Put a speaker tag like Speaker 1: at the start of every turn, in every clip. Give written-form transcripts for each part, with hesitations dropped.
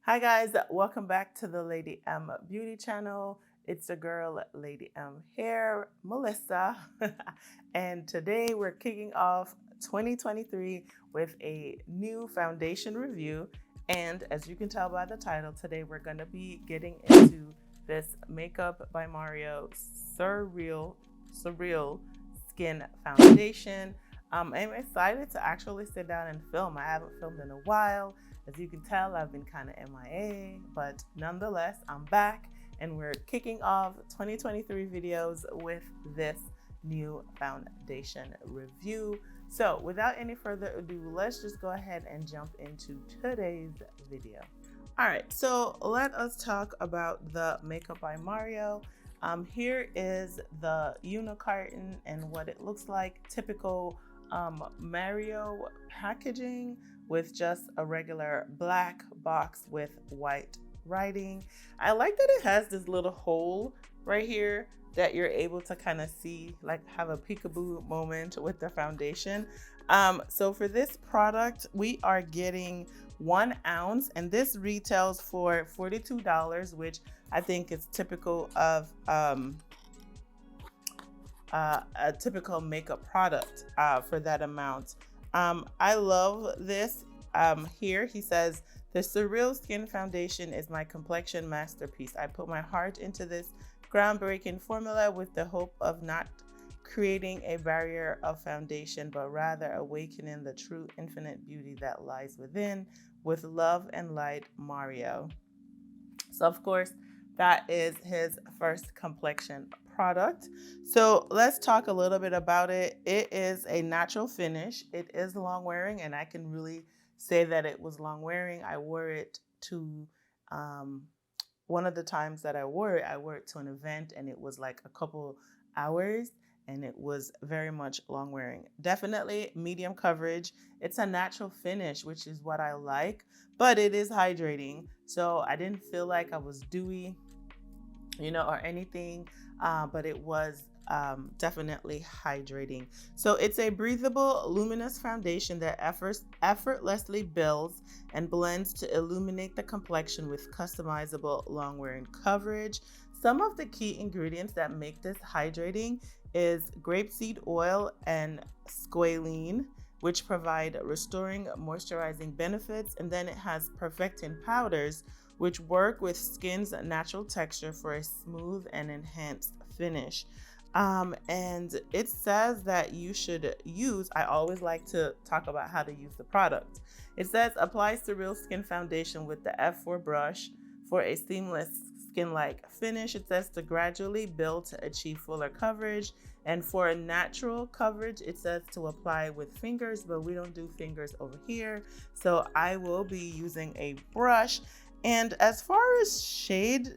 Speaker 1: Hi guys, welcome back to the Lady M Beauty channel. It's the girl Lady M here, Melissa. And today we're kicking off 2023 with a new foundation review. And as you can tell by the title, today we're going to be getting into this Makeup by Mario Surreal Skin Foundation. I'm excited to actually sit down and film. I haven't filmed in a while. As you can tell, I've been kind of MIA, but nonetheless, I'm back and we're kicking off 2023 videos with this new foundation review. So without any further ado, let's just go ahead and jump into today's video. All right, so let us talk about the Makeup by Mario. Here is the unicarton and what it looks like. Typical Mario packaging with just a regular black box with white writing. I like that it has this little hole right here that you're able to kind of see, like have a peekaboo moment with the foundation. So for this product, we are getting 1 ounce, and this retails for $42, which I think is typical of a typical makeup product for that amount. I love this. Here he says, the Surreal Skin Foundation is my complexion masterpiece. I put my heart into this groundbreaking formula with the hope of not creating a barrier of foundation, but rather awakening the true infinite beauty that lies within. With love and light, Mario. So of course, that is his first complexion product. So let's talk a little bit about it. It is a natural finish. It is long wearing, and I can really say that it was long wearing. I wore it to one of the times that I wore it to an event, and it was like a couple hours, and it was very much long wearing. Definitely medium coverage. It's a natural finish, which is what I like, but it is hydrating. So I didn't feel like I was dewy, or anything, but it was definitely hydrating. So it's a breathable, luminous foundation that effortlessly builds and blends to illuminate the complexion with customizable long-wearing coverage. Some of the key ingredients that make this hydrating is grapeseed oil and squalene, which provide restoring, moisturizing benefits. And then it has perfecting powders, which work with skin's natural texture for a smooth and enhanced finish. And it says that you should use, I always like to talk about how to use the product. It says apply Surreal Skin Foundation with the F4 brush for a seamless skin-like finish. It says to gradually build to achieve fuller coverage. And for a natural coverage, it says to apply with fingers, but we don't do fingers over here. So I will be using a brush. And as far as shade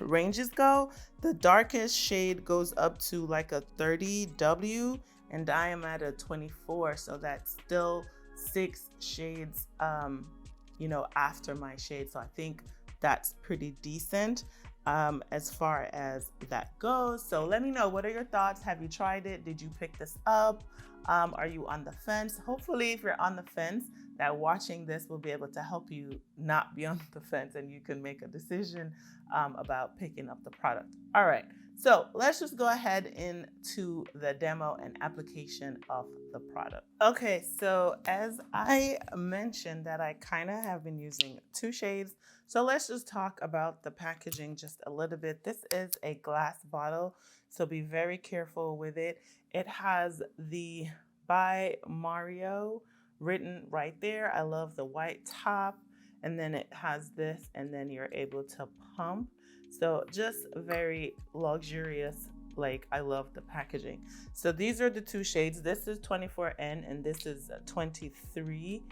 Speaker 1: ranges go, the darkest shade goes up to like a 30W, and I am at a 24, so that's still 6 shades after my shade. So I think that's pretty decent as far as that goes. So let me know, what are your thoughts? Have you tried it? Did you pick this up? Are you on the fence? Hopefully, if you're on the fence, that watching this will be able to help you not be on the fence, and you can make a decision about picking up the product. All right, so let's just go ahead into the demo and application of the product. Okay, so as I mentioned that I kind of have been using 2 shades, so let's just talk about the packaging just a little bit. This is a glass bottle, so be very careful with it. It has the by Mario written right there. I love the white top, and then it has this, and then you're able to pump. So just very luxurious. Like, I love the packaging. So these are the 2 shades. This is 24N and this is 230.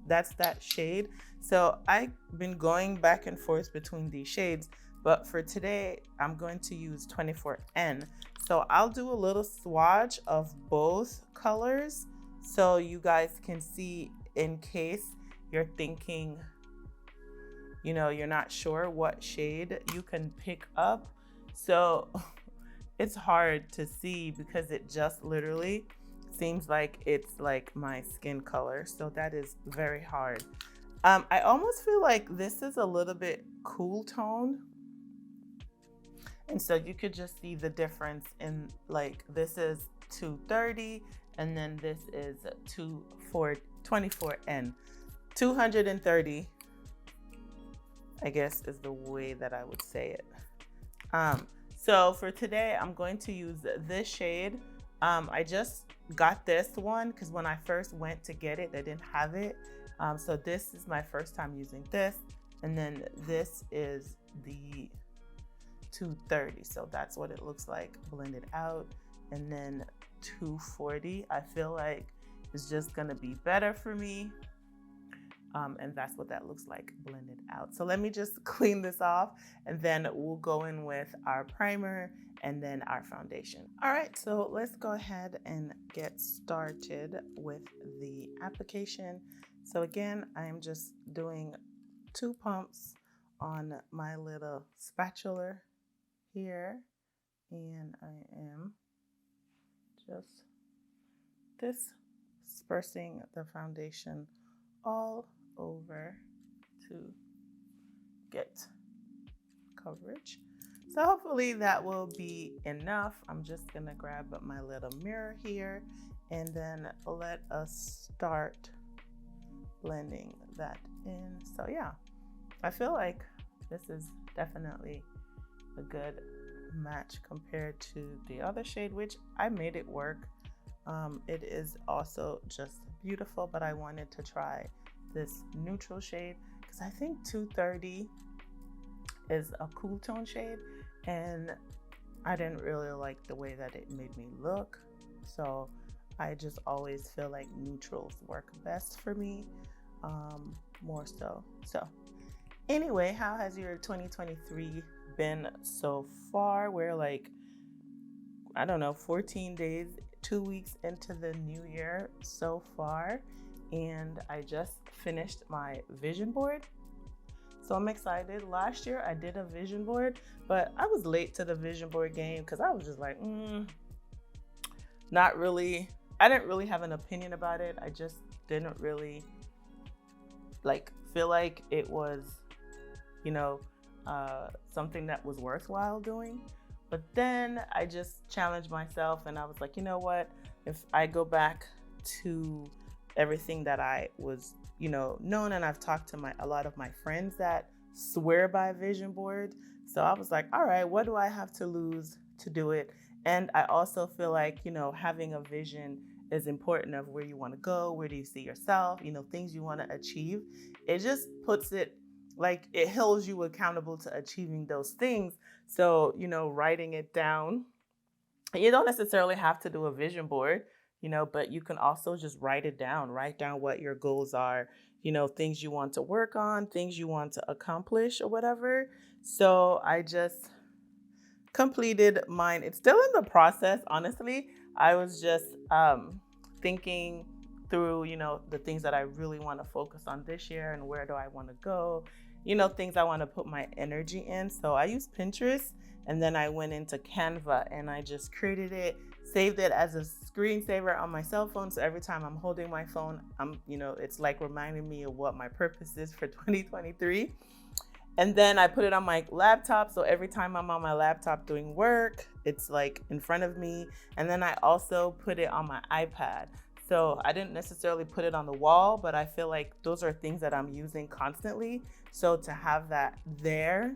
Speaker 1: That's that shade. So I've been going back and forth between these shades, but for today I'm going to use 24N. So I'll do a little swatch of both colors so you guys can see, in case you're thinking, you're not sure what shade you can pick up. So it's hard to see because it just literally seems like it's like my skin color. So that is very hard. I almost feel like this is a little bit cool tone. And so you could just see the difference in, like, this is 230 and then this is 24N. 230, I guess, is the way that I would say it. So for today, I'm going to use this shade. I just got this one because when I first went to get it, they didn't have it. So this is my first time using this. And then this is the 230. So that's what it looks like blended out. And then 240, I feel like is just gonna be better for me. And that's what that looks like blended out. So let me just clean this off and then we'll go in with our primer and then our foundation. All right, so let's go ahead and get started with the application. So again, I'm just doing 2 pumps on my little spatula here, and I am just dispersing the foundation all over to get coverage. So hopefully that will be enough. I'm just gonna grab my little mirror here and then let us start blending that in. So yeah, I feel like this is definitely a good match compared to the other shade, which I made it work. It is also just beautiful, but I wanted to try this neutral shade because I think 230 is a cool tone shade and I didn't really like the way that it made me look. So I just always feel like neutrals work best for me, more so. So anyway, how has your 2023 been so far? We're like, I don't know, 14 days, 2 weeks into the new year so far. And I just finished my vision board. So I'm excited. Last year I did a vision board, but I was late to the vision board game because I was just like, not really. I didn't really have an opinion about it. I just didn't really like feel like it was, you know, something that was worthwhile doing. But then I just challenged myself and I was like, you know what, if I go back to everything that I was, you know, known, and I've talked to a lot of my friends that swear by vision board. So I was like, all right, what do I have to lose to do it? And I also feel like, you know, having a vision is important of where you want to go, where do you see yourself, you know, things you want to achieve. It just puts it like, it holds you accountable to achieving those things. So, you know, writing it down, you don't necessarily have to do a vision board, you know, but you can also just write it down, write down what your goals are, you know, things you want to work on, things you want to accomplish or whatever. So I just completed mine. It's still in the process, honestly. I was just thinking through, you know, the things that I really want to focus on this year and where do I want to go, you know, things I want to put my energy in. So I used Pinterest and then I went into Canva and I just created it, saved it as a screensaver on my cell phone. So every time I'm holding my phone, you know, it's like reminding me of what my purpose is for 2023. And then I put it on my laptop. So every time I'm on my laptop doing work, it's like in front of me. And then I also put it on my iPad. So I didn't necessarily put it on the wall, but I feel like those are things that I'm using constantly. So to have that there,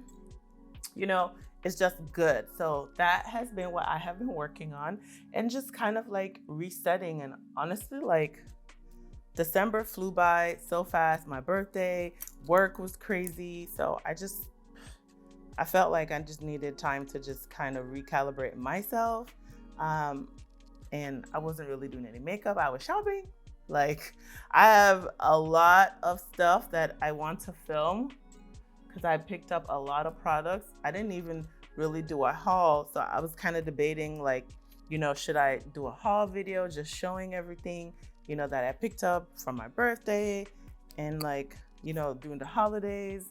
Speaker 1: you know, it's just good. So that has been what I have been working on and just kind of like resetting. And honestly, like December flew by so fast. My birthday, work was crazy. So I felt like I just needed time to just kind of recalibrate myself. And I wasn't really doing any makeup. I was shopping. Like I have a lot of stuff that I want to film because I picked up a lot of products. I didn't even really do a haul. So I was kind of debating like, you know, should I do a haul video just showing everything, you know, that I picked up from my birthday and like, you know, during the holidays.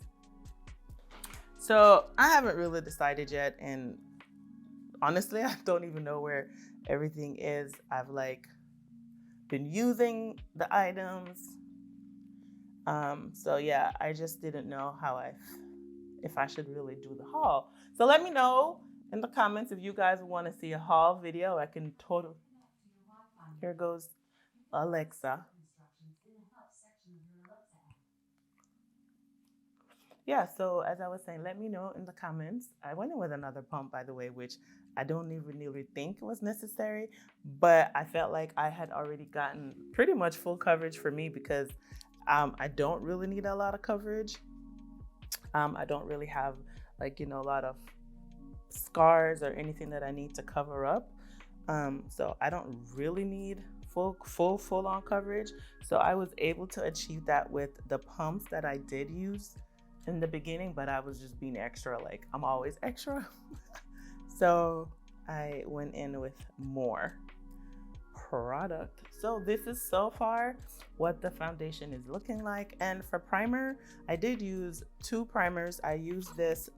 Speaker 1: So I haven't really decided yet. And honestly, I don't even know where everything is. I've like been using the items. So yeah, I just didn't know if I should really do the haul. So let me know in the comments if you guys want to see a haul video. I can totally. Here goes Alexa. Yeah, so as I was saying, let me know in the comments. I went in with another pump, by the way, which I don't even really think was necessary, but I felt like I had already gotten pretty much full coverage for me because I don't really need a lot of coverage. I don't really have like, a lot of scars or anything that I need to cover up. So I don't really need full on coverage. So I was able to achieve that with the pumps that I did use in the beginning, but I was just being extra, like I'm always extra. So I went in with more product. So this is so far what the foundation is looking like. And for primer, I did use 2 primers. I used this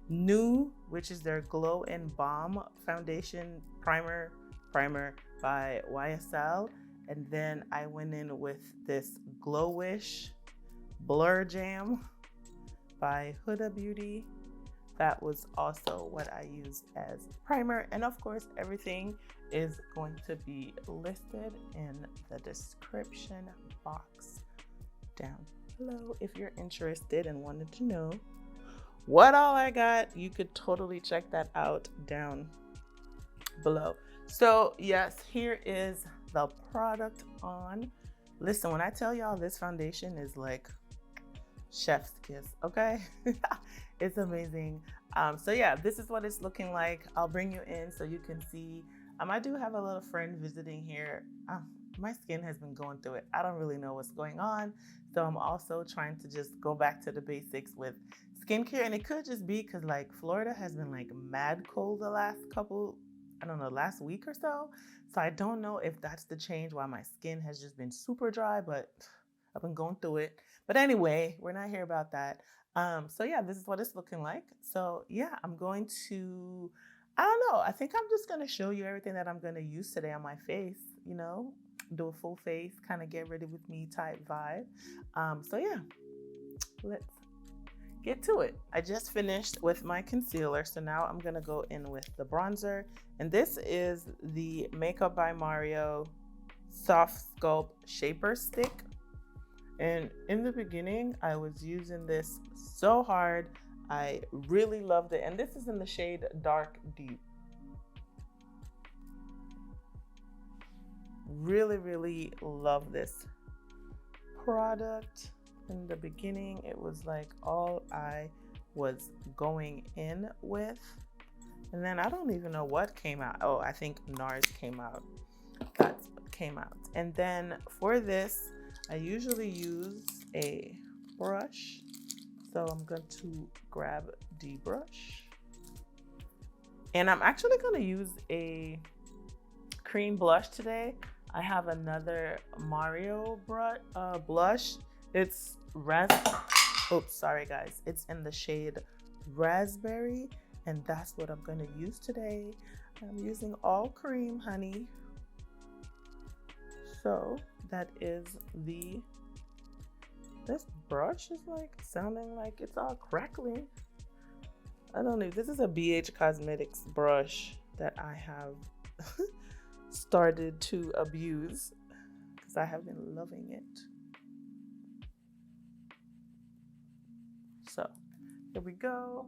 Speaker 1: new, which is their Glow and Balm foundation primer by YSL, and then I went in with this Glowish Blur Jam by Huda Beauty. That was also what I used as primer, and of course everything is going to be listed in the description box down below. If you're interested and wanted to know what all I got, you could totally check that out down below. So yes, here is the product on. Listen, when I tell y'all this foundation is like chef's kiss, okay? It's amazing. So yeah, this is what it's looking like. I'll bring you in so you can see. I do have a little friend visiting here. My skin has been going through it. I don't really know what's going on. So I'm also trying to just go back to the basics with skincare. And it could just be because like Florida has been like mad cold the last last week or so. So I don't know if that's the change why my skin has just been super dry, but I've been going through it. But anyway, we're not here about that. So yeah, this is what it's looking like. So yeah, I'm going to, I don't know, I think I'm just going to show you everything that I'm going to use today on my face, do a full face, kind of get ready with me type vibe. So yeah, let's get to it. I just finished with my concealer, so now I'm gonna go in with the bronzer, and this is the Makeup by Mario Soft Sculpt Shaper Stick. And in the beginning, I was using this so hard. I really loved it, and this is in the shade Dark Deep. Really love this product. In the beginning, it was like all I was going in with, and then I don't even know what came out. Oh, I think NARS came out. That's what came out. And then for this, I usually use a brush, so I'm going to grab the brush, and I'm actually going to use a cream blush today. I have another Mario blush. It's sorry guys. It's in the shade Raspberry, and that's what I'm gonna use today. I'm using all cream, honey. So that is this brush is like sounding like it's all crackling. I don't know. This is a BH Cosmetics brush that I have started to abuse because I have been loving it. So here we go.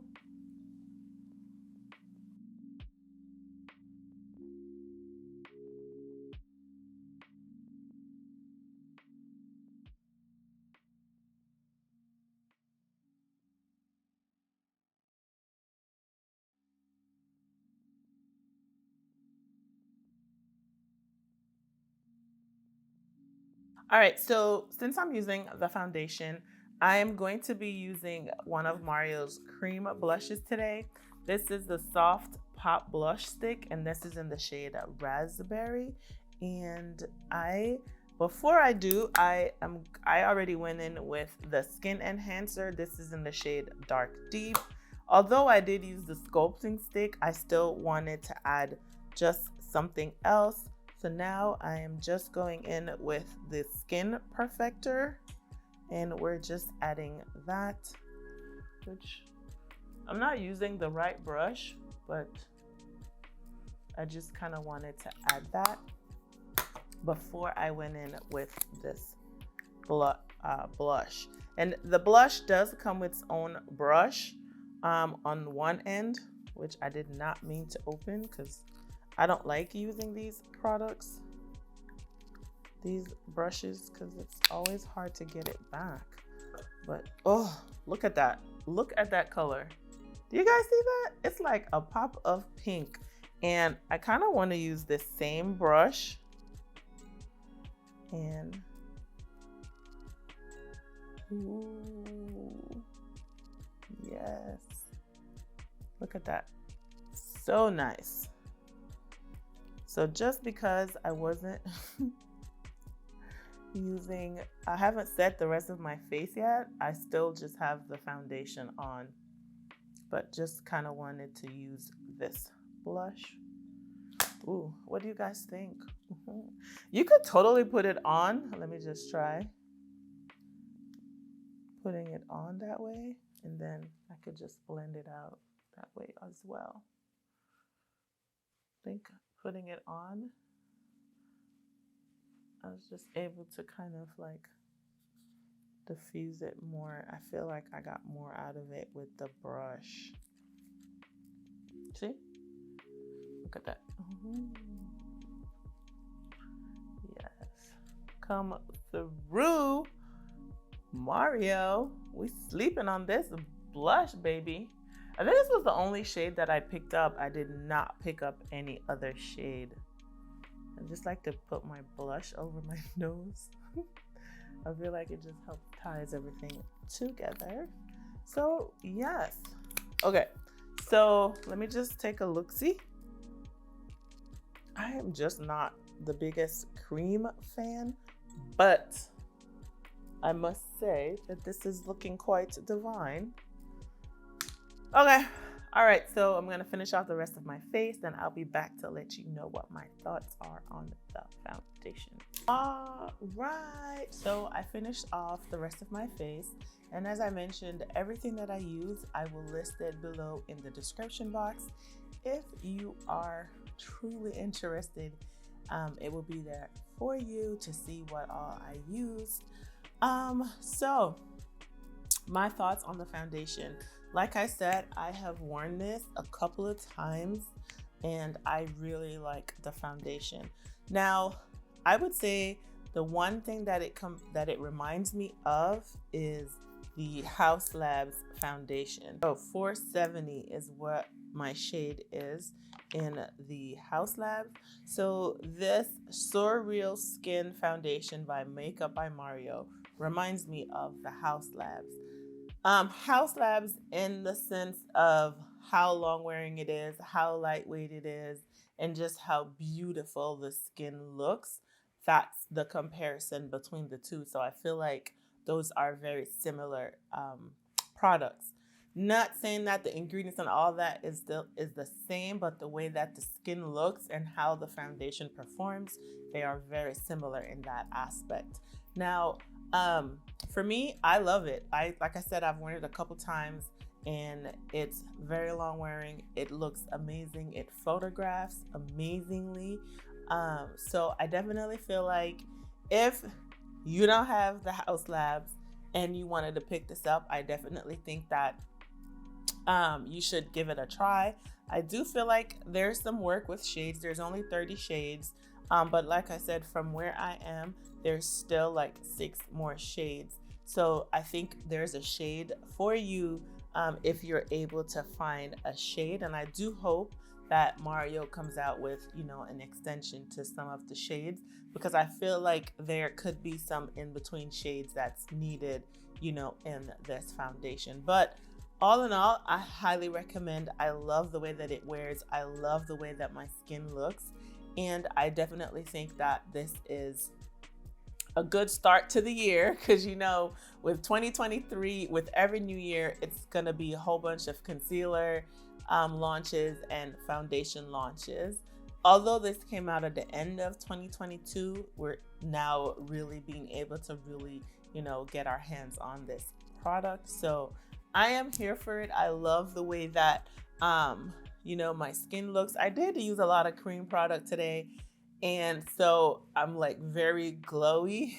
Speaker 1: All right, so since I'm using the foundation, I am going to be using one of Mario's cream blushes today. This is the Soft Pop Blush Stick, and this is in the shade Raspberry. And before I do, I already went in with the Skin Enhancer. This is in the shade Dark Deep. Although I did use the sculpting stick, I still wanted to add just something else. So now I am just going in with the Skin Perfector, and we're just adding that, which I'm not using the right brush, but I just kind of wanted to add that before I went in with this blush. And the blush does come with its own brush on one end, which I did not mean to open because I don't like using these products, these brushes, because it's always hard to get it back. But oh, look at that. Look at that color. Do you guys see that? It's like a pop of pink. And I kind of want to use this same brush and ooh, yes. Look at that. So nice. So just because I wasn't I haven't set the rest of my face yet, I still just have the foundation on, but just kind of wanted to use this blush. Ooh, what do you guys think? You could totally put it on. Let me just try putting it on that way, and then I could just blend it out that way as well. I think putting it on, I was just able to kind of like diffuse it more. I feel like I got more out of it with the brush. See? Look at that. Yes. Come through, Mario. We sleeping on this blush, baby. I think this was the only shade that I picked up. I did not pick up any other shade. I just like to put my blush over my nose. I feel like it just helps ties everything together. So yes. Okay, so let me just take a look-see. I am just not the biggest cream fan, but I must say that this is looking quite divine. Okay, all right, so I'm gonna finish off the rest of my face, then I'll be back to let you know what my thoughts are on the foundation. All right, so I finished off the rest of my face, and as I mentioned, everything that I use, I will list it below in the description box. If you are truly interested, it will be there for you to see what all I used. So my thoughts on the foundation. Like I said, I have worn this a couple of times and I really like the foundation. Now, I would say the one thing that it reminds me of is the Haus Labs foundation. So 470 is what my shade is in the Haus Labs. So this SURREAL Skin Foundation by Makeup by Mario reminds me of the Haus Labs. Haus Labs in the sense of how long wearing it is, how lightweight it is, and just how beautiful the skin looks. That's the comparison between the two. So I feel like those are very similar products. Not saying that the ingredients and all that is the same, but the way that the skin looks and how the foundation performs, they are very similar in that aspect. Now, for me, I love it. Like I said, I've worn it a couple times and it's very long wearing. It looks amazing. It photographs amazingly. So I definitely feel like if you don't have the Haus Labs and you wanted to pick this up, I definitely think that you should give it a try. I do feel like there's some work with shades. There's only 30 shades. But like I said, from where I am, there's still like 6 more shades. So I think there's a shade for you if you're able to find a shade. And I do hope that Mario comes out with, you know, an extension to some of the shades, because I feel like there could be some in between shades that's needed, you know, in this foundation. But all in all, I highly recommend. I love the way that it wears. I love the way that my skin looks. And I definitely think that this is a good start to the year, because, you know, with 2023, with every new year, it's going to be a whole bunch of concealer launches and foundation launches. although this came out at the end of 2022, we're now really being able to really, you know, get our hands on this product. So I am here for it. I love the way that, you know, my skin looks. I did use a lot of cream product today, and so I'm like very glowy.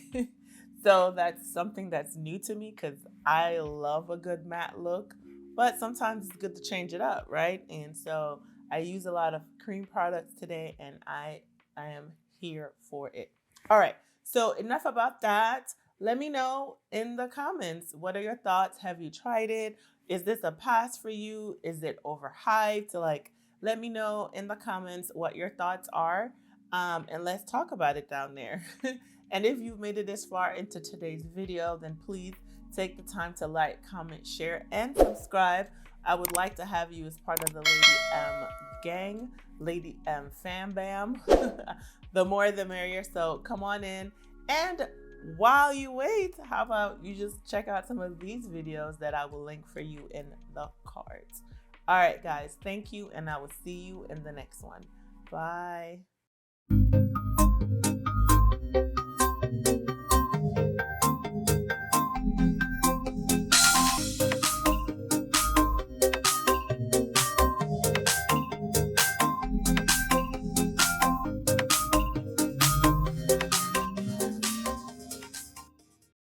Speaker 1: So that's something that's new to me because I love a good matte look, but sometimes it's good to change it up, right? And so I use a lot of cream products today, and I am here for it. All right, so enough about that. Let me know in the comments, what are your thoughts? Have you tried it? Is this a pass for you? Is it overhyped? Like, let me know in the comments what your thoughts are, and let's talk about it down there. And if you've made it this far into today's video, then please take the time to like, comment, share, and subscribe. I would like to have you as part of the Lady M gang, Lady M fam bam. The more the merrier, so come on in. And while you wait, how about you just check out some of these videos that I will link for you in the cards. All right, guys, thank you, and I will see you in the next one. Bye.